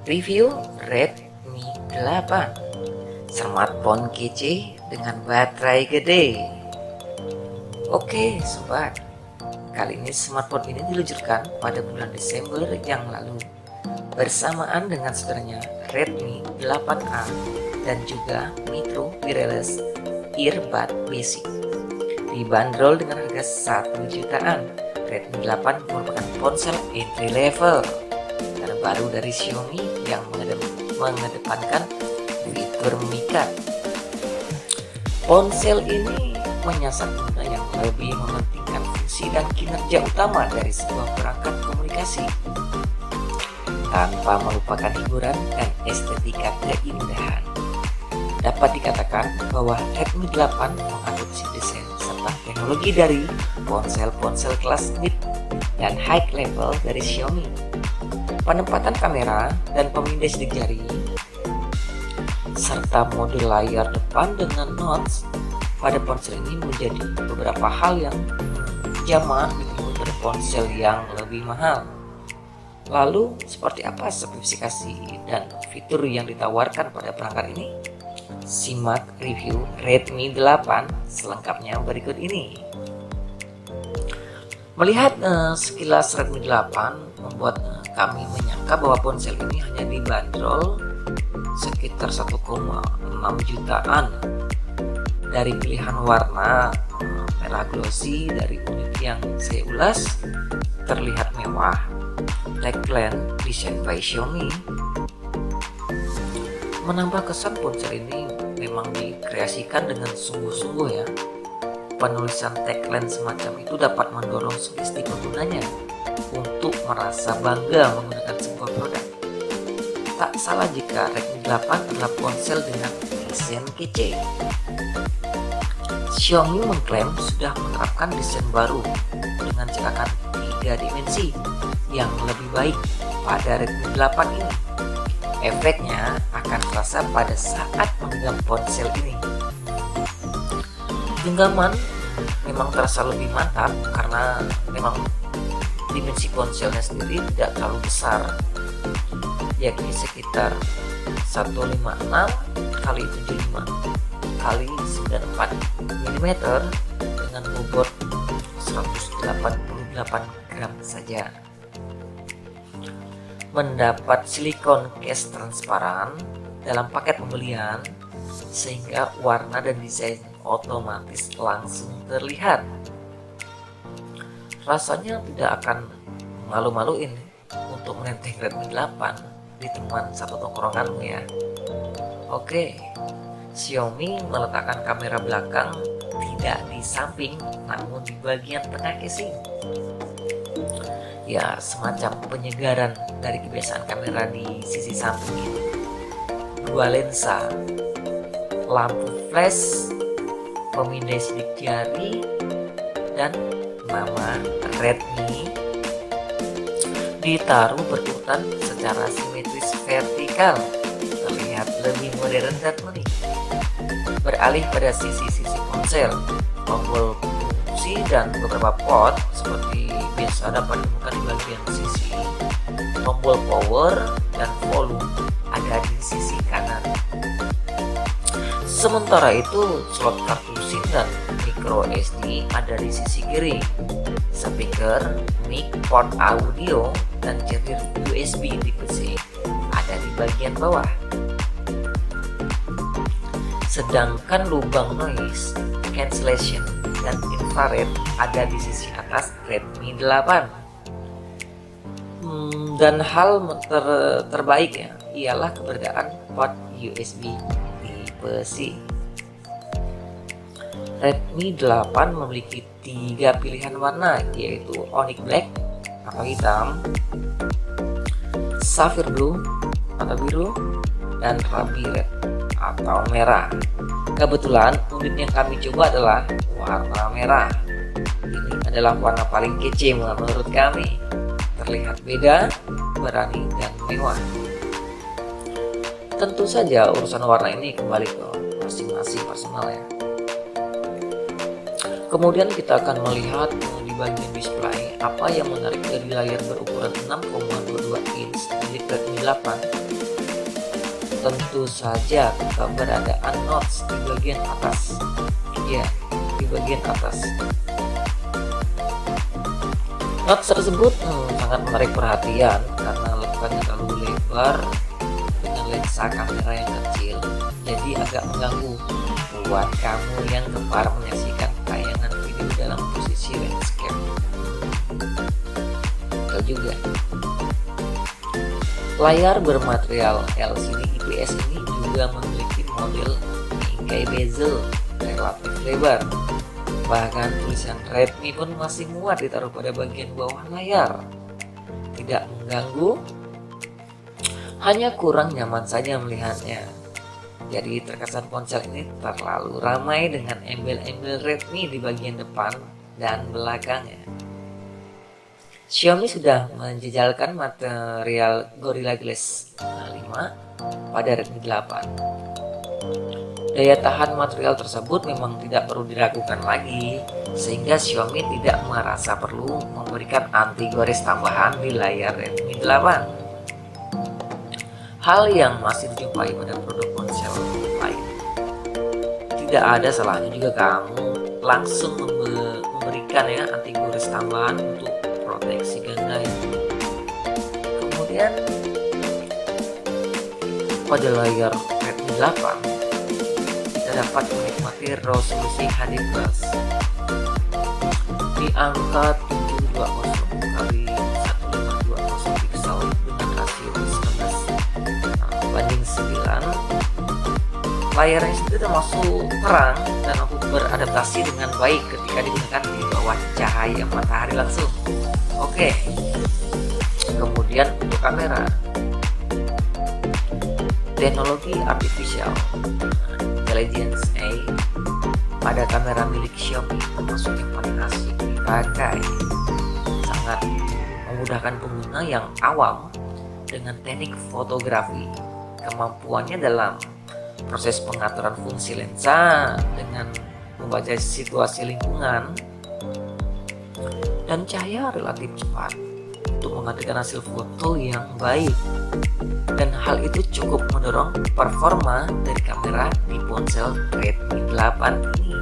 Review Redmi 8, smartphone kece dengan baterai gede. Oke sobat, kali ini smartphone ini diluncurkan pada bulan Desember yang lalu bersamaan dengan saudaranya Redmi 8A dan juga Micro Wireless Earbud Basic. Dibanderol dengan harga 1 jutaan, Redmi 8 merupakan ponsel entry level terbaru dari Xiaomi yang mengedepankan fitur Mica. Ponsel ini menyasar pengguna yang lebih mementingkan fungsi dan kinerja utama dari sebuah perangkat komunikasi tanpa melupakan hiburan dan estetika keindahan. Dapat dikatakan bahwa Redmi 8 mengadopsi desain serta teknologi dari ponsel-ponsel kelas mid dan high level dari Xiaomi. Penempatan kamera dan pemindai sidik jari serta mode layar depan dengan notch pada ponsel ini menjadi beberapa hal yang jamak dari ponsel yang lebih mahal. Lalu seperti apa spesifikasi dan fitur yang ditawarkan pada perangkat ini? Simak review Redmi 8 selengkapnya berikut ini. Melihat sekilas Redmi 8 membuat kami menyangka bahwa ponsel ini hanya dibanderol sekitar 1,6 jutaan. Dari pilihan warna merah glossy dari unit yang saya ulas terlihat mewah, black blend desain by Xiaomi. Menambah kesan ponsel ini memang dikreasikan dengan sungguh-sungguh ya. Penulisan tagline semacam itu dapat mendorong sugesti penggunanya untuk merasa bangga menggunakan sebuah produk. Tak salah jika Redmi 8 adalah ponsel dengan desain kece. Xiaomi mengklaim sudah menerapkan desain baru dengan cetakan 3 dimensi yang lebih baik pada Redmi 8 ini. Efeknya akan terasa pada saat menggenggam ponsel ini. Genggaman memang terasa lebih mantap karena memang dimensi ponselnya sendiri tidak terlalu besar, yakni sekitar 156 x 75 x 94 mm dengan bobot 188 gram saja. Mendapat silikon case transparan dalam paket pembelian sehingga warna dan desain otomatis langsung terlihat. Rasanya tidak akan malu-maluin untuk menenteng Redmi 8 di teman satu tongkronganmu ya. Oke, Xiaomi meletakkan kamera belakang tidak di samping namun di bagian tengah casing. Ya, semacam penyegaran dari kebiasaan kamera di sisi samping ini. 2 lensa, lampu flash, pemindai sidik jari, dan nama Redmi ditaruh berurutan secara simetris vertikal, terlihat lebih modern dan unik. Beralih pada sisi-sisi ponsel, tombol fungsi dan beberapa port seperti biasa dapat ditemukan di bagian sisi. Tombol power dan volume ada di sisi kanan. Sementara itu slot kartu SIM dan micro SD ada di sisi kiri. Speaker, mic, port audio, dan charger USB tipe C ada di bagian bawah. Sedangkan lubang noise cancellation dan infrared ada di sisi atas Redmi 8. Dan hal terbaik ya ialah keberadaan port USB tipe C. Redmi 8 memiliki 3 pilihan warna, yaitu Onyx Black atau hitam, Sapphire Blue atau biru, dan Ruby Red atau merah. Kebetulan unit yang kami coba adalah warna merah. Ini adalah warna paling kece menurut kami. Terlihat beda, berani, dan mewah. Tentu saja urusan warna ini kembali ke masing-masing personal ya. Kemudian kita akan melihat di bagian display apa yang menarik dari layar berukuran 6,22 inch milik Redmi 8 tentu saja keberadaan notes di bagian atas. Ya, di bagian atas. Notes tersebut sangat menarik perhatian karena lebarnya terlalu lebar dengan lensa kamera yang kecil, jadi agak mengganggu buat kamu yang gemar menyaksikan tayangan video dalam posisi landscape. Betul juga. Layar bermaterial LCD IPS ini juga memiliki model bingkai bezel relatif lebar. Bahkan tulisan Redmi pun masih muat ditaruh pada bagian bawah layar. Tidak mengganggu, hanya kurang nyaman saja melihatnya. Jadi terkesan ponsel ini terlalu ramai dengan embel-embel Redmi di bagian depan dan belakangnya. Xiaomi sudah menjejalkan material Gorilla Glass 5 pada Redmi 8. Daya tahan material tersebut memang tidak perlu diragukan lagi, sehingga Xiaomi tidak merasa perlu memberikan anti gores tambahan di layar Redmi 8. Hal yang masih dijumpai pada produk ponsel lain. Tidak ada salahnya juga kamu langsung memberikan anti gores tambahan untuk proteksi ganda. Kemudian pada layar Redmi 8 kita dapat menikmati resolusi HD Plus di angka 720 x 1520 pixel dengan rasio 19:9. Layarnya itu termasuk terang dan mampu beradaptasi dengan baik ketika digunakan di bawah cahaya matahari langsung. Oke, kemudian untuk kamera, teknologi artificial intelligence AI pada kamera milik Xiaomi termasuk yang paling asik dipakai. Sangat memudahkan pengguna yang awam dengan teknik fotografi. Kemampuannya dalam proses pengaturan fungsi lensa dengan membaca situasi lingkungan dan cahaya relatif cepat untuk menghasilkan hasil foto yang baik, dan hal itu cukup mendorong performa dari kamera di ponsel Redmi 8 ini.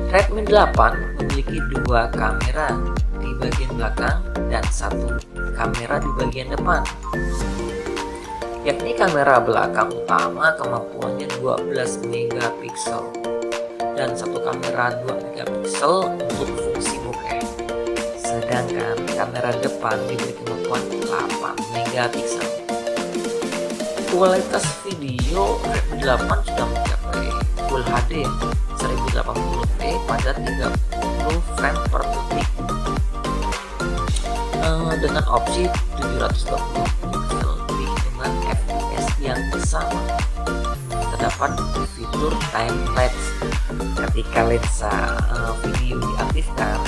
Redmi 8 memiliki dua kamera di bagian belakang dan satu kamera di bagian depan, yakni kamera belakang utama kemampuannya 12 megapiksel dan satu kamera 2 megapiksel untuk fungsi bokeh. Sedangkan kamera depan diberi kemampuan 8 megapiksel. Kualitas video Redmi 8 sudah mencapai Full HD 1080p pada 30 frame per detik dengan opsi 720 pixel di hitungan FPS yang sama. Terdapat fitur time lapse ketika lensa video diaktifkan.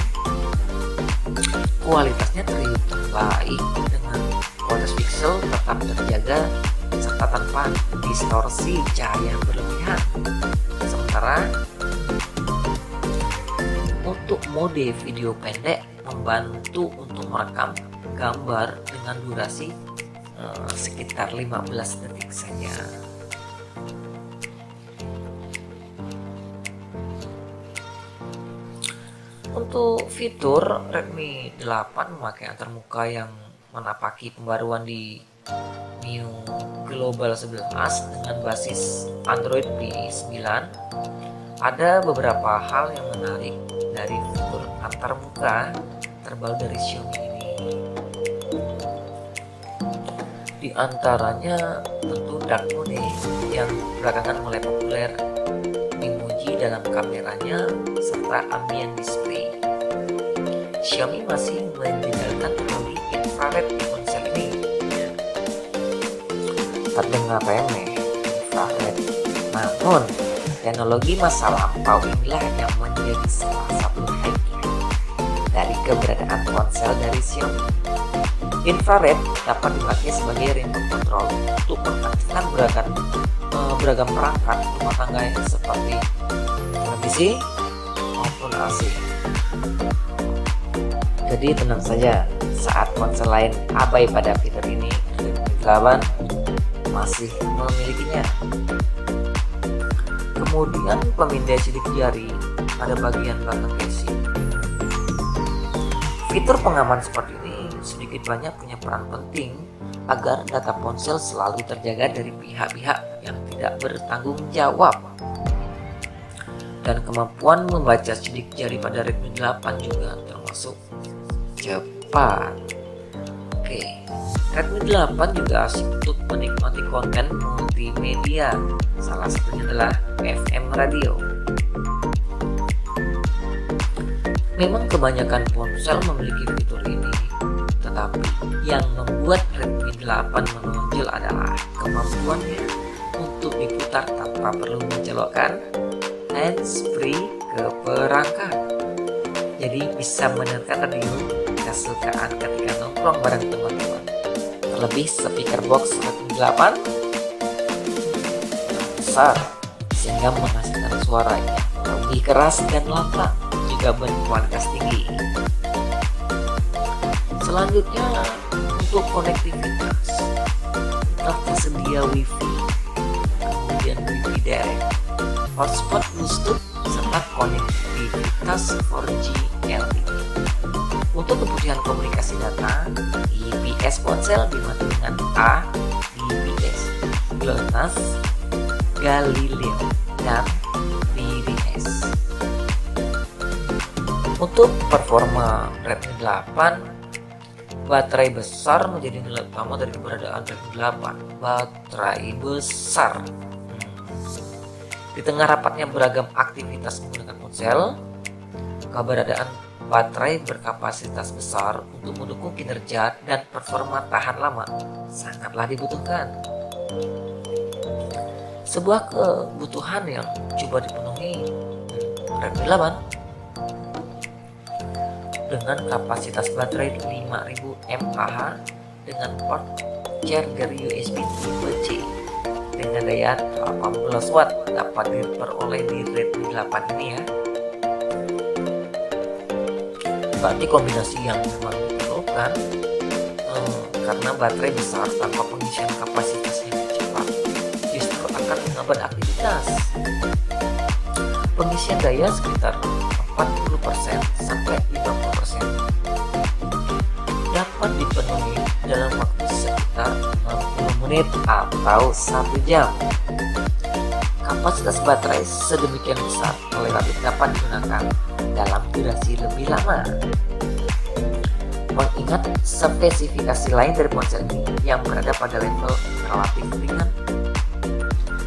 Kualitasnya terhitung baik dengan kualitas pixel tetap terjaga serta tanpa distorsi cahaya berlebihan. Sementara untuk mode video pendek membantu untuk merekam gambar dengan durasi sekitar 15 detik saja. Untuk fitur, Redmi 8 memakai antarmuka yang menapaki pembaruan di MIUI Global 11 dengan basis Android P9. Ada beberapa hal yang menarik dari fitur antarmuka terbaru dari Xiaomi ini. Di antaranya tentu dark mode yang belakangan mulai populer dimuji dalam kameranya serta ambient display. Xiaomi masih menjejalkan teknologi infrared di ponsel ini. Terdengar remeh, infrared, namun teknologi masa lampau inilah yang menjadi salah satu highlight dari keberadaan ponsel dari Xiaomi. Infrared dapat dipakai sebagai remote control untuk mengaktifkan beragam perangkat rumah tangga seperti televisi maupun AC. Jadi tenang saja, saat ponsel lain abai pada fitur ini, 8 masih memilikinya. Kemudian pemindai sidik jari pada bagian belakang casing. Fitur pengaman seperti ini sedikit banyak punya peran penting agar data ponsel selalu terjaga dari pihak-pihak yang tidak bertanggung jawab. Dan kemampuan membaca sidik jari pada Redmi 8 juga termasuk cepat. Oke, Redmi 8 juga asik untuk menikmati konten multimedia. Salah satunya adalah FM radio. Memang kebanyakan ponsel memiliki fitur ini, tetapi yang membuat Redmi 8 menonjol adalah kemampuannya untuk diputar tanpa perlu mencolokkan handsfree ke perangkat. Jadi bisa mendengarkan radio kesukaan ketika nongkrong bareng teman-teman. Terlebih speaker box Redmi 8 besar sehingga menghasilkan suara yang lebih keras dan lantang, juga berkualitas tinggi. Selanjutnya untuk konektivitas, tersedia WiFi, kemudian WiFi direct, hotspot Bluetooth, serta konektivitas 4G LTE. Untuk kebutuhan komunikasi data, GPS ponsel dibantu dengan ADBS, GLONASS, Galileo, dan BBS. Untuk performa Redmi 8, baterai besar menjadi nilai utama dari keberadaan Redmi 8. Baterai besar. Di tengah rapatnya beragam aktivitas menggunakan ponsel, keberadaan baterai berkapasitas besar untuk mendukung kinerja dan performa tahan lama sangatlah dibutuhkan. Sebuah kebutuhan yang coba dipenuhi Redmi 8 dengan kapasitas baterai 5000 mAh dengan port charger USB tipe C dengan daya 18 watt dapat diperoleh di Redmi 8 ini ya. Berarti kombinasi yang memang diperlukan, karena baterai besar tanpa pengisian kapasitas yang cepat justru akan menghambat aktivitas. Pengisian daya sekitar 40% sampai 50% dapat dipenuhi dalam waktu sekitar 60 menit atau 1 jam. Kapasitas baterai sedemikian besar relatif dapat digunakan dalam durasi lebih lama. Mengingat spesifikasi lain dari ponsel ini yang berada pada level relatif ringan,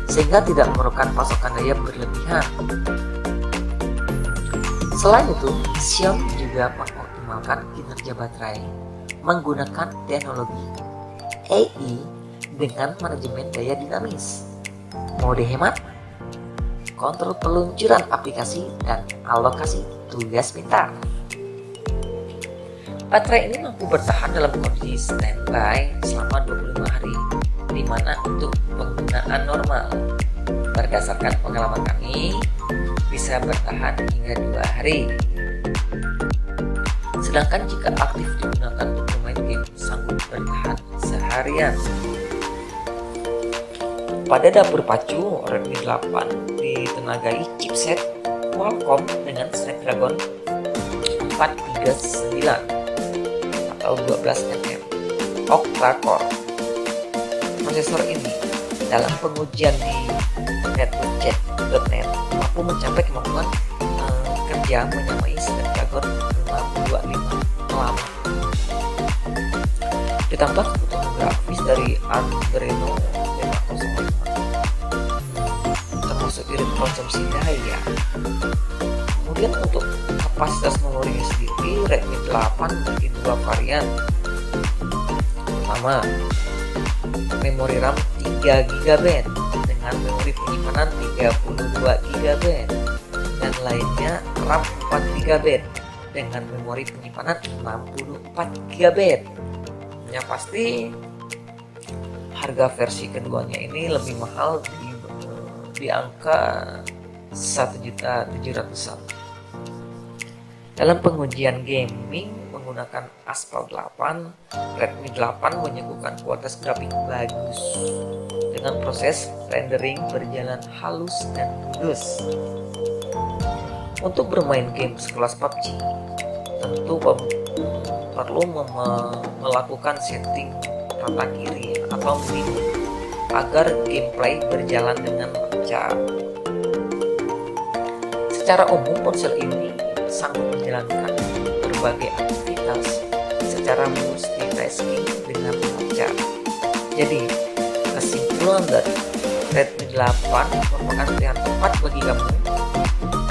sehingga tidak memerlukan pasokan daya berlebihan. Selain itu, Xiaomi juga mengoptimalkan kinerja baterai menggunakan teknologi AI dengan manajemen daya dinamis, mode hemat, kontrol peluncuran aplikasi, dan alokasi tugas pintar. Baterai ini mampu bertahan dalam kondisi standby selama 25 hari, di mana untuk penggunaan normal, berdasarkan pengalaman kami, bisa bertahan hingga 2 hari. Sedangkan jika aktif digunakan untuk bermain game, sanggup bertahan seharian. Pada dapur pacu, Redmi 8 ditenagai chipset Qualcomm dengan Snapdragon 439 atau 12nm octa-core. Prosesor ini dalam pengujian di networkcheck.net mampu mencapai kemampuan kerja menyamai Snapdragon 525 lama. Ditambah kebutuhan grafis dari Adreno 505 termasuk irit konsumsi daya. Kemudian untuk kapasitas memorinya sendiri, Redmi 8 memiliki 2 varian. Pertama, memori RAM 3GB dengan memori penyimpanan 32GB, dan lainnya RAM 4GB dengan memori penyimpanan 64GB. Yang pasti harga versi keduanya ini lebih mahal di angka 1.700.000. Dalam pengujian gaming menggunakan Aspal 8, Redmi 8 menyuguhkan kualitas grafik bagus dengan proses rendering berjalan halus dan mulus. Untuk bermain game sekelas PUBG, tentu perlu melakukan setting rata kiri atau minimum agar gameplay berjalan dengan lancar. Secara umum, ponsel ini sanggup menjalankan berbagai aktivitas secara multitasking dengan lancar. Jadi, kesimpulan dari Redmi 8 merupakan pilihan tepat bagi kamu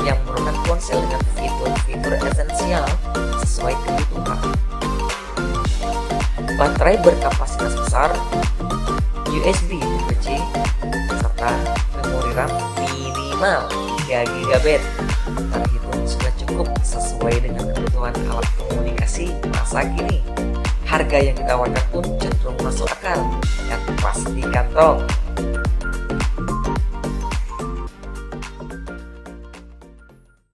yang merupakan ponsel dengan fitur-fitur esensial sesuai kebutuhan. Baterai berkapasitas besar, USB Type-C, serta memori RAM minimal 3 GB terhitung sudah cukup sesuai dengan kebutuhan alat komunikasi masa kini. Harga yang ditawarkan pun cenderung masuk akal dan pas di kantong.